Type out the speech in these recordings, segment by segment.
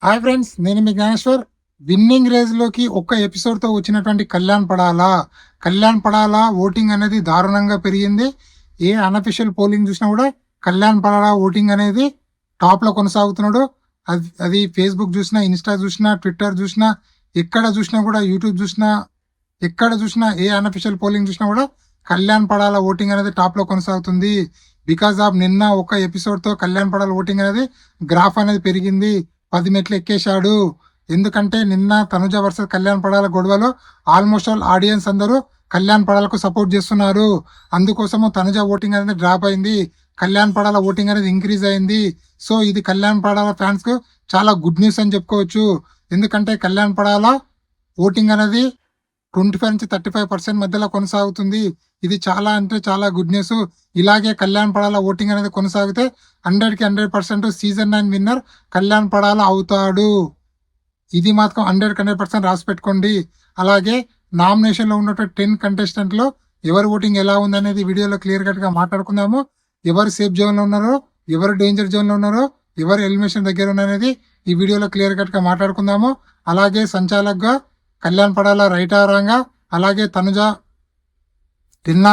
Hi friends, నేను మీ Gnaneshwar. Winnowing race లోకి ఒక్క ఎపిసోడ్ తో వచ్చినటువంటి కళ్యాణ్ పడాలా ఓటింగ్ అనేది దారుణంగా పెరిగింది. ఏ అన్అఫిషియల్ పోలింగ్ చూసినా కూడా కళ్యాణ్ పడాలా ఓటింగ్ అనేది టాప్ లో కొనసాగుతున్నాడు. అది ఫేస్బుక్ చూసినా, ఇన్స్టా చూసినా, ట్విట్టర్ చూసినా, ఎక్కడ చూసినా కూడా, యూట్యూబ్ చూసినా, ఎక్కడ చూసినా ఏ అన్అఫిషియల్ పోలింగ్ చూసినా కూడా కళ్యాణ్ పడాలా ఓటింగ్ అనేది టాప్ లో కొనసాగుతుంది. బికాస్ ఆఫ్ నిన్న ఒక ఎపిసోడ్ తో కళ్యాణ్ పడాలా ఓటింగ్ అనేది గ్రాఫ్ అనేది పెరిగింది. 10 మెట్లు ఎక్కేశాడు. ఎందుకంటే నిన్న తనుజ వర్సెస్ కళ్యాణ్ పడాల గొడవలో ఆల్మోస్ట్ ఆల్ ఆడియన్స్ అందరూ కళ్యాణ్ పడాలకు సపోర్ట్ చేస్తున్నారు. అందుకోసము తనుజ ఓటింగ్ అనేది డ్రాప్ అయింది. కళ్యాణ్ పడాల ఓటింగ్ అనేది ఇంక్రీజ్ అయింది. సో ఇది కళ్యాణ్ పడాల ఫ్యాన్స్ కు చాలా గుడ్ న్యూస్ అని చెప్పుకోవచ్చు. ఎందుకంటే కళ్యాణ్ పడాల ఓటింగ్ అనేది 25 నుంచి 35% మధ్యలో కొనసాగుతుంది. ఇది చాలా అంటే చాలా గుడ్ న్యూస్. ఇలాగే కళ్యాణ్ పడాల ఓటింగ్ అనేది కొనసాగితే 100కి 100% సీజన్ 9 విన్నర్ కళ్యాణ్ పడాల అవుతాడు. ఇది మాత్రం 100కి 100% రాసి పెట్టుకోండి. అలాగే నామినేషన్ లో ఉన్నటువంటి 10 కంటెస్టెంట్ లో ఎవరి ఓటింగ్ ఎలా ఉందనేది వీడియోలో క్లియర్ కట్ గా మాట్లాడుకుందాము. ఎవరు సేఫ్ జోన్ లో ఉన్నారో, ఎవరు డేంజర్ జోన్ లో ఉన్నారో, ఎవరు ఎలిమినేషన్ దగ్గర ఉన్నారనేది ఈ వీడియోలో క్లియర్ కట్ గా మాట్లాడుకుందాము. అలాగే సంచాలక్గా కళ్యాణ్ పడాల రైటా రాంగా, అలాగే తనుజ నిన్న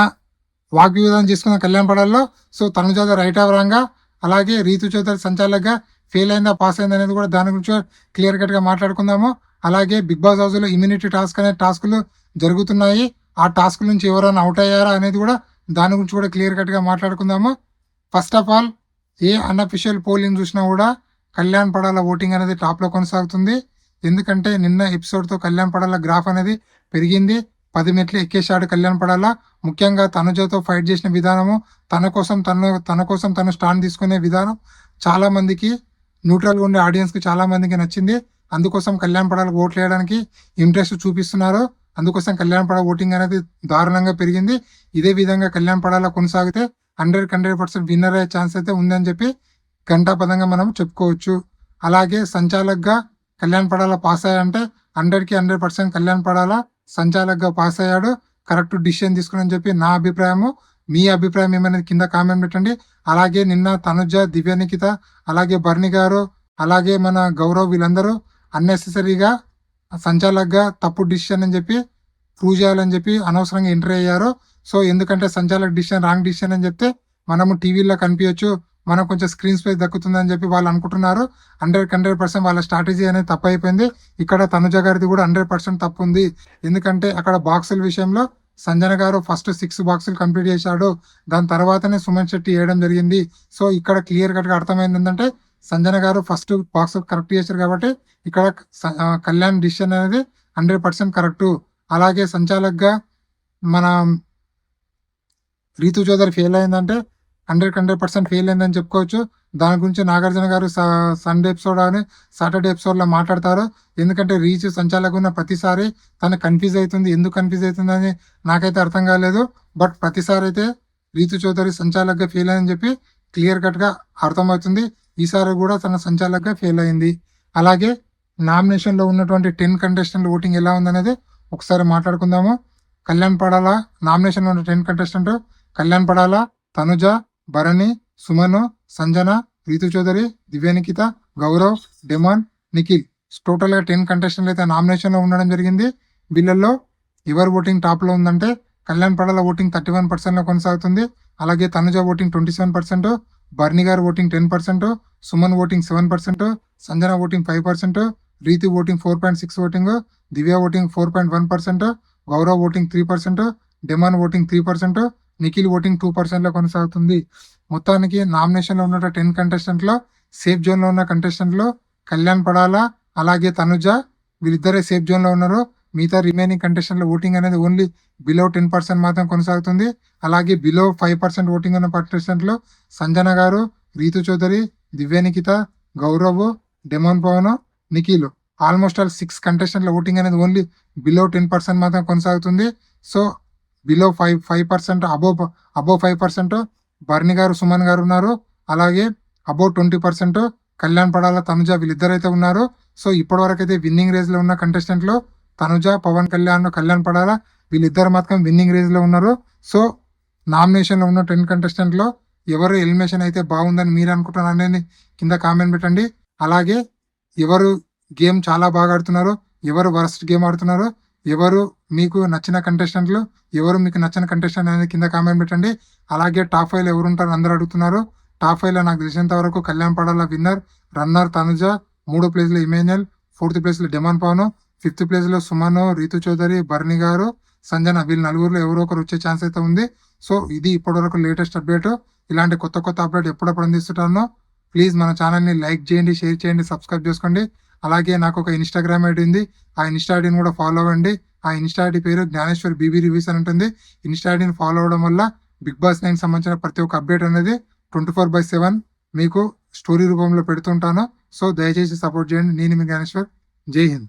వాగ్వివాదం చేసుకున్న కళ్యాణ్ పడాల్లో. సో తనుజ రైట్ రాంగా, అలాగే రీతు చౌదరి సంచాలక్గా ఫెయిల్ అయిందా పాస్ అయిందా అనేది కూడా దాని గురించి క్లియర్ కట్ గా మాట్లాడుకుందాము. అలాగే బిగ్ బాస్ హౌస్ లో ఇమ్యూనిటీ టాస్క్ అనే టాస్కులు జరుగుతున్నాయి. ఆ టాస్క్ నుంచి ఎవరైనా అవుట్ అయ్యారా అనేది కూడా దాని గురించి కూడా క్లియర్ కట్ గా మాట్లాడుకుందాము. First of all, A unofficial polling చూసినా కూడా కళ్యాణ్ పడాల ఓటింగ్ అనేది టాప్ లో కొనసాగుతుంది. ఎందుకంటే నిన్న ఎపిసోడ్ తో కళ్యాణ్ పడాల గ్రాఫ్ అనేది పెరిగింది. 10 మెట్లు ఎక్కేశాడు కళ్యాణ్ పడాల. ముఖ్యంగా తనుజతో ఫైట్ చేసిన విధానము, తన కోసం తను స్టాండ్ తీసుకునే విధానం చాలా మందికి, న్యూట్రల్ గా ఉండే ఆడియన్స్ కి చాలా మందికి నచ్చింది. అందుకోసం కళ్యాణ్ పడాల ఓట్లు వేయడానికి ఇంట్రెస్ట్ చూపిస్తున్నారు. అందుకోసం కళ్యాణ్ పడాల ఓటింగ్ అనేది దారుణంగా పెరిగింది. ఇదే విధంగా కళ్యాణ్ పడాల కొనసాగితే 100% విన్నర్ అయ్యే ఛాన్స్ అయితే ఉందని చెప్పి ఘంటాపదంగా మనం చెప్పుకోవచ్చు. అలాగే సంచాలక్గా కళ్యాణ్ పడాల పాస్ అయ్యాయంటే 100కి 100% కళ్యాణ్ పడాల సంచాలక్గా పాస్ అయ్యాడు. కరెక్ట్ డిసిషన్ తీసుకుని చెప్పి నా అభిప్రాయము. మీ అభిప్రాయం ఏమనేది కింద కామెంట్ పెట్టండి. అలాగే నిన్న తనుజ, దివ్యనికిత, అలాగే బర్ని గారు, అలాగే మన గౌరవ్ వీళ్ళందరూ అన్నెసెసరీగా సంచాలక్గా తప్పు డిసిషన్ అని చెప్పి ప్రూవ్ చేయాలని చెప్పి అనవసరంగా ఎంటర్ అయ్యారు. సో ఎందుకంటే సంచాలక్ డిసిషన్ రాంగ్ డిసిషన్ అని చెప్తే మనము టీవీలో కనిపించచ్చు, మనకు కొంచెం స్క్రీన్ స్పేస్ దక్కుతుందని చెప్పి వాళ్ళు అనుకుంటున్నారు. 100% వాళ్ళ స్ట్రాటజీ అనేది తప్పు అయిపోయింది. ఇక్కడ తనుజ గారిది కూడా 100% తప్పు ఉంది. ఎందుకంటే అక్కడ బాక్సుల విషయంలో సంజన గారు ఫస్ట్ 6 బాక్సులు కంప్లీట్ చేశాడు. దాని తర్వాతనే సుమన్ శెట్టి వేయడం జరిగింది. సో ఇక్కడ క్లియర్ కట్ గా అర్థమైంది ఏంటంటే సంజన గారు ఫస్ట్ బాక్స్ కరెక్ట్ చేశారు కాబట్టి ఇక్కడ కళ్యాణ్ డిసిషన్ అనేది 100% కరెక్ట్. అలాగే సంచాలక్గా మన రీతు చౌదరి ఫెయిల్ అయిందంటే 100% ఫెయిల్ అయిందని చెప్పుకోవచ్చు. దాని గురించి నాగార్జున గారు సండే ఎపిసోడ్ అని సాటర్డే ఎపిసోడ్ లో మాట్లాడతారు. ఎందుకంటే రీచ్ సంచాలకున్న ఉన్న ప్రతిసారి తను కన్ఫ్యూజ్ అవుతుంది. ఎందుకు కన్ఫ్యూజ్ అవుతుందని నాకైతే అర్థం కాలేదు. బట్ ప్రతిసారి అయితే రీతు చౌదరి సంచాలక్గా ఫెయిల్ అయిందని చెప్పి క్లియర్ కట్ గా అర్థమవుతుంది. ఈసారి కూడా తన సంచాలక్గా ఫెయిల్ అయింది. అలాగే నామినేషన్ లో ఉన్నటువంటి 10 కంటెస్టెంట్ ఓటింగ్ ఎలా ఉందనేది ఒకసారి మాట్లాడుకుందాము. కళ్యాణ్ పడాల నామినేషన్ లో ఉన్న 10 contestant Kalyan Padala, Tanuja, Bharani, Suman, Sanjana, Ritu Chowdary, దివ్యనికిత, Gaurav, demon, Nikhil. Total గా 10 కంటెస్టెంట్లు అయితే నామినేషన్ లో ఉండడం జరిగింది. వీళ్ళల్లో ఎవరు ఓటింగ్ టాప్ లో ఉందంటే కళ్యాణ్ పడాల ఓటింగ్ 31% లో కొనసాగుతుంది. అలాగే తనుజ ఓటింగ్ 27%, బర్ని గారు voting 10%, Suman voting 7%, Sanjana voting 5%, Ritu voting 4.6 voting, Divya voting 4.1%, Gaurav voting 3%, Demon voting 3%, Nikhil voting 2% లో కొనసాగుతుంది. మొత్తానికి నామినేషన్ లో ఉన్న 10 కంటెస్టెంట్ లో సేఫ్ జోన్ లో ఉన్న కంటెస్టెంట్ లో కళ్యాణ్ పడాల, అలాగే తనుజ వీళ్ళిద్దరే సేఫ్ జోన్ లో ఉన్నారు. మిగతా రిమైనింగ్ కంటెస్టెంట్ లో ఓటింగ్ అనేది ఓన్లీ బిలో 10% మాత్రం కొనసాగుతుంది. అలాగే బిలో 5% ఓటింగ్ ఉన్న కంటెస్టెంట్ లో సంజన గారు, Ritu Chowdary, దివ్యనికిత, Gaurav, demon Pawan, Nikhil. Almost all 6 contestant లో ఓటింగ్ అనేది ఓన్లీ బిలో 10% మాత్రం కొనసాగుతుంది. సో బిలో 5% అబోవ్ 5% బర్ని గారు, సుమన్ గారు ఉన్నారు. అలాగే అబోవ్ 20% కళ్యాణ్ పడాల, తనుజ వీళ్ళిద్దరైతే ఉన్నారు. సో ఇప్పటి వరకు అయితే విన్నింగ్ రేస్ లో ఉన్న కంటెస్టెంట్ లో తనుజ, పవన్ కళ్యాణ్, కళ్యాణ్ పడాల వీళ్ళిద్దరు మాత్రం విన్నింగ్ రేస్ లో ఉన్నారు. సో నామినేషన్ లో ఉన్న 10 కంటెస్టెంట్ లో ఎవరు ఎలిమినేషన్ అయితే బాగుందని మీరు అనుకుంటున్నారు అనేది కింద కామెంట్ పెట్టండి. అలాగే ఎవరు గేమ్ చాలా బాగా ఆడుతున్నారో, ఎవరు వరస్ట్ గేమ్ ఆడుతున్నారో, ఎవరు మీకు నచ్చిన కంటెస్టెంట్లు, ఎవరు మీకు నచ్చిన కంటెస్టెంట్ అనేది కింద కామెంట్ పెట్టండి. అలాగే టాప్ 5 ఎవరు ఉంటారు అందరూ అడుగుతున్నారు. టాప్ 5 నాకు తెలిసినంత వరకు కళ్యాణ్ పడాల విన్నర్, రన్నర్ తనుజ, 3వ ప్లేస్ లో ఇమాన్యుయల్, 4th ప్లేస్ లో డెమాన్ పవన్, 5th ప్లేస్ లో సుమన్, రీతు చౌదరి, బర్ని గారు, సంజన, వీళ్ళు నలుగురులో ఎవరో ఒకరు వచ్చే ఛాన్స్ అయితే ఉంది. సో ఇది ఇప్పటివరకు లేటెస్ట్ అప్డేట్. ఇలాంటి కొత్త కొత్త అప్డేట్ ఎప్పుడప్పుడు అందిస్తుంటాను. ప్లీజ్ మన ఛానల్ని లైక్ చేయండి, షేర్ చేయండి, సబ్స్క్రైబ్ చేసుకోండి. అలాగే నాకు ఒక ఇన్స్టాగ్రామ్ ఐడి ఉంది. ఆ ఇన్స్టా ఐడిని కూడా ఫాలో అవ్వండి. ఆ ఇన్స్టా ఐడి పేరు జ్ఞానేశ్వర్ బీబీ రివ్యూస్ అని ఉంటుంది. ఇన్స్టా ఐడిని ఫాలో అవడం వల్ల బిగ్ బాస్ 9 సంబంధించిన ప్రతి ఒక్క అప్డేట్ అనేది 24/7 మీకు స్టోరీ రూపంలో పెడుతుంటాను. సో దయచేసి సపోర్ట్ చేయండి. నేను మీ జ్ఞానేశ్వర్. జై హింద్.